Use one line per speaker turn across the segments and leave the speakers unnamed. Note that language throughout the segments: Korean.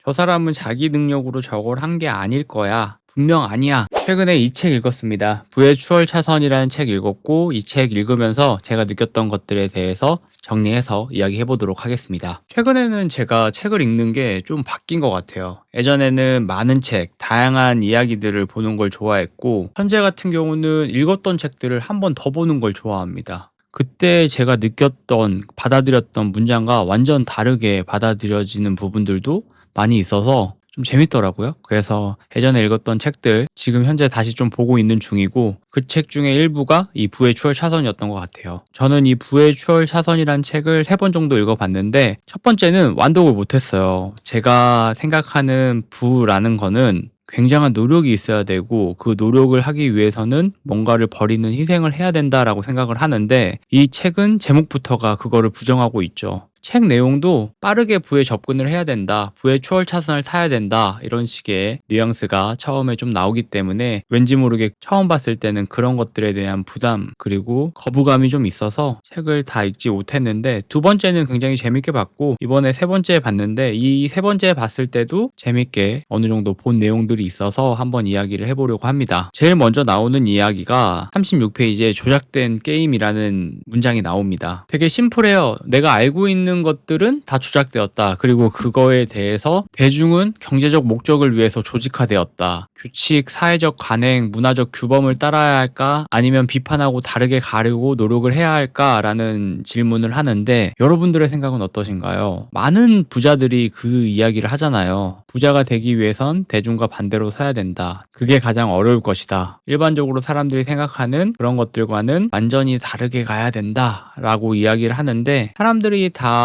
저 사람은 자기 능력으로 저걸 한 게 아닐 거야. 분명 아니야. 최근에 이 책 읽었습니다. 부의 추월 차선이라는 책 읽었고, 이 책 읽으면서 제가 느꼈던 것들에 대해서 정리해서 이야기해 보도록 하겠습니다. 최근에는 제가 책을 읽는 게 좀 바뀐 것 같아요. 예전에는 많은 책, 다양한 이야기들을 보는 걸 좋아했고, 현재 같은 경우는 읽었던 책들을 한 번 더 보는 걸 좋아합니다. 그때 제가 느꼈던, 받아들였던 문장과 완전 다르게 받아들여지는 부분들도 많이 있어서 좀 재밌더라고요. 그래서 예전에 읽었던 책들 지금 현재 다시 좀 보고 있는 중이고, 그 책 중에 일부가 이 부의 추월 차선이었던 것 같아요. 저는 이 부의 추월 차선이란 책을 3번 정도 읽어봤는데, 첫 번째는 완독을 못했어요. 제가 생각하는 부라는 거는 굉장한 노력이 있어야 되고, 그 노력을 하기 위해서는 뭔가를 버리는 희생을 해야 된다라고 생각을 하는데, 이 책은 제목부터가 그거를 부정하고 있죠. 책 내용도 빠르게 부에 접근을 해야 된다, 부의 추월 차선을 타야 된다, 이런 식의 뉘앙스가 처음에 좀 나오기 때문에 왠지 모르게 처음 봤을 때는 그런 것들에 대한 부담 그리고 거부감이 좀 있어서 책을 다 읽지 못했는데, 두 번째는 굉장히 재밌게 봤고, 이번에 세 번째 봤는데 이 세 번째 봤을 때도 재밌게 어느 정도 본 내용들이 있어서 한번 이야기를 해보려고 합니다. 제일 먼저 나오는 이야기가 36페이지에 조작된 게임이라는 문장이 나옵니다. 되게 심플해요. 내가 알고 있는 것들은 다 조작되었다. 그리고 그거에 대해서 대중은 경제적 목적을 위해서 조직화되었다. 규칙, 사회적 관행, 문화적 규범을 따라야 할까? 아니면 비판하고 다르게 가려고 노력을 해야 할까?라는 질문을 하는데, 여러분들의 생각은 어떠신가요? 많은 부자들이 그 이야기를 하잖아요. 부자가 되기 위해선 대중과 반대로 서야 된다. 그게 가장 어려울 것이다. 일반적으로 사람들이 생각하는 그런 것들과는 완전히 다르게 가야 된다. 라고 이야기를 하는데, 사람들이 다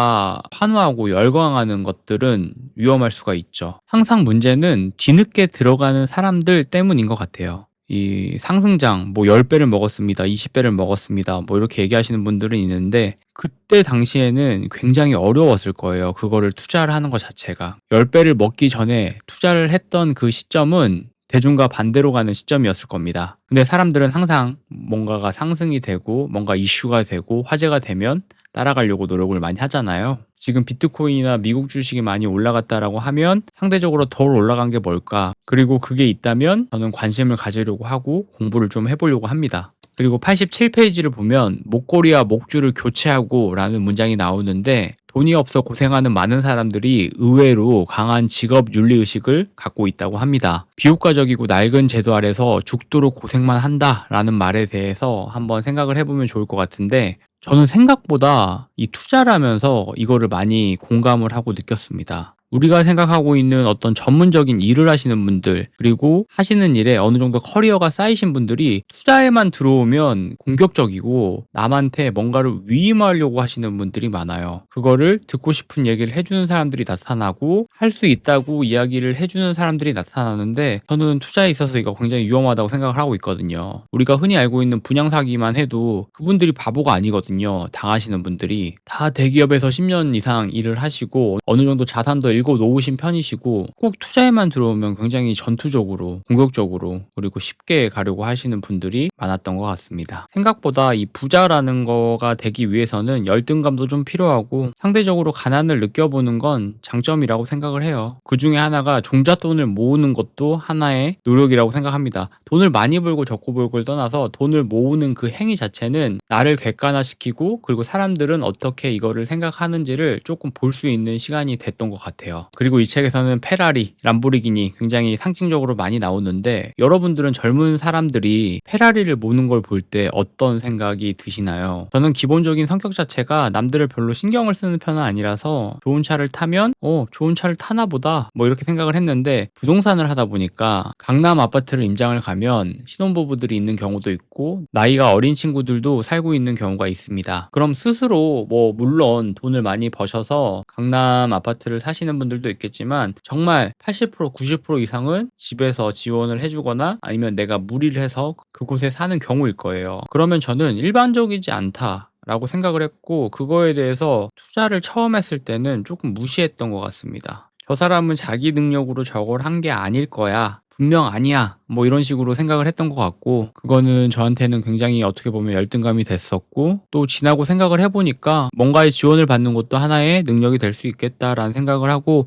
환호하고 열광하는 것들은 위험할 수가 있죠. 항상 문제는 뒤늦게 들어가는 사람들 때문인 것 같아요. 이 상승장, 10배를 먹었습니다, 20배를 먹었습니다, 이렇게 얘기하시는 분들은 있는데, 그때 당시에는 굉장히 어려웠을 거예요. 그거를 투자를 하는 것 자체가. 10배를 먹기 전에 투자를 했던 그 시점은 대중과 반대로 가는 시점이었을 겁니다. 근데 사람들은 항상 뭔가가 상승이 되고 뭔가 이슈가 되고 화제가 되면 따라가려고 노력을 많이 하잖아요. 지금 비트코인이나 미국 주식이 많이 올라갔다라고 하면 상대적으로 덜 올라간 게 뭘까? 그리고 그게 있다면 저는 관심을 가지려고 하고 공부를 좀 해보려고 합니다. 그리고 87페이지를 보면 목걸이와 목줄을 교체하고 라는 문장이 나오는데, 돈이 없어 고생하는 많은 사람들이 의외로 강한 직업 윤리의식을 갖고 있다고 합니다. 비효과적이고 낡은 제도 아래서 죽도록 고생만 한다라는 말에 대해서 한번 생각을 해보면 좋을 것 같은데, 저는 생각보다 이 투자를 하면서 이거를 많이 공감을 하고 느꼈습니다. 우리가 생각하고 있는 어떤 전문적인 일을 하시는 분들, 그리고 하시는 일에 어느 정도 커리어가 쌓이신 분들이 투자에만 들어오면 공격적이고 남한테 뭔가를 위임하려고 하시는 분들이 많아요. 그거를 듣고 싶은 얘기를 해주는 사람들이 나타나고, 할 수 있다고 이야기를 해주는 사람들이 나타나는데, 저는 투자에 있어서 이거 굉장히 위험하다고 생각을 하고 있거든요. 우리가 흔히 알고 있는 분양 사기만 해도 그분들이 바보가 아니거든요. 당하시는 분들이 다 대기업에서 10년 이상 일을 하시고 어느 정도 자산도 읽어 놓으신 편이시고, 꼭 투자에만 들어오면 굉장히 전투적으로 공격적으로 그리고 쉽게 가려고 하시는 분들이 많았던 것 같습니다. 생각보다 이 부자라는 거가 되기 위해서는 열등감도 좀 필요하고 상대적으로 가난을 느껴보는 건 장점이라고 생각을 해요. 그 중에 하나가 종잣돈을 모으는 것도 하나의 노력이라고 생각합니다. 돈을 많이 벌고 적고 벌고를 떠나서 돈을 모으는 그 행위 자체는 나를 객관화시키고, 그리고 사람들은 어떻게 이거를 생각하는지를 조금 볼 수 있는 시간이 됐던 것 같아요. 그리고 이 책에서는 페라리, 람보르기니 굉장히 상징적으로 많이 나오는데, 여러분들은 젊은 사람들이 페라리를 모는 걸 볼 때 어떤 생각이 드시나요? 저는 기본적인 성격 자체가 남들을 별로 신경을 쓰는 편은 아니라서 좋은 차를 타면 좋은 차를 타나 보다 이렇게 생각을 했는데, 부동산을 하다 보니까 강남 아파트를 임장을 가면 신혼부부들이 있는 경우도 있고 나이가 어린 친구들도 살고 있는 경우가 있습니다. 그럼 스스로 물론 돈을 많이 버셔서 강남 아파트를 사시는 분들도 있겠지만, 정말 80%, 90% 이상은 집에서 지원을 해주거나 아니면 내가 무리를 해서 그곳에 사는 경우일 거예요. 그러면 저는 일반적이지 않다 라고 생각을 했고, 그거에 대해서 투자를 처음 했을 때는 조금 무시했던 것 같습니다. 저 사람은 자기 능력으로 저걸 한 게 아닐 거야, 분명 아니야, 이런 식으로 생각을 했던 것 같고, 그거는 저한테는 굉장히 어떻게 보면 열등감이 됐었고, 또 지나고 생각을 해보니까 뭔가의 지원을 받는 것도 하나의 능력이 될 수 있겠다라는 생각을 하고,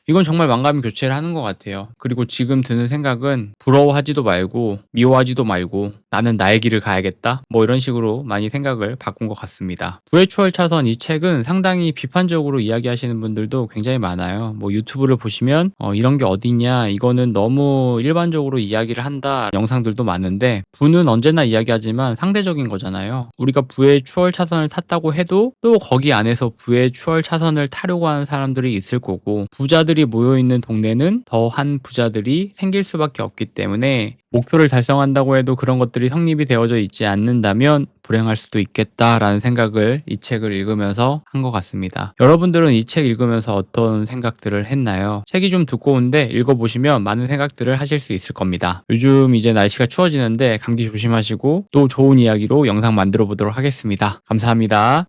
이건 정말 만감 교체를 하는 것 같아요. 그리고 지금 드는 생각은 부러워하지도 말고 미워하지도 말고 나는 나의 길을 가야겠다, 뭐 이런 식으로 많이 생각을 바꾼 것 같습니다. 부의 추월 차선, 이 책은 상당히 비판적으로 이야기하시는 분들도 굉장히 많아요. 뭐 유튜브를 보시면 이런 게 어딨냐, 이거는 너무 일반적으로 이야기를 한다 영상들도 많은데, 부는 언제나 이야기하지만 상대적인 거잖아요. 우리가 부의 추월 차선을 탔다고 해도 또 거기 안에서 부의 추월 차선을 타려고 하는 사람들이 있을 거고, 부자들이 모여있는 동네는 더한 부자들이 생길 수밖에 없기 때문에 목표를 달성한다고 해도 그런 것들이 성립이 되어져 있지 않는다면 불행할 수도 있겠다라는 생각을 이 책을 읽으면서 한 것 같습니다. 여러분들은 이 책 읽으면서 어떤 생각들을 했나요? 책이 좀 두꺼운데 읽어보시면 많은 생각들을 하실 수 있을 겁니다. 요즘 이제 날씨가 추워지는데 감기 조심하시고 또 좋은 이야기로 영상 만들어 보도록 하겠습니다. 감사합니다.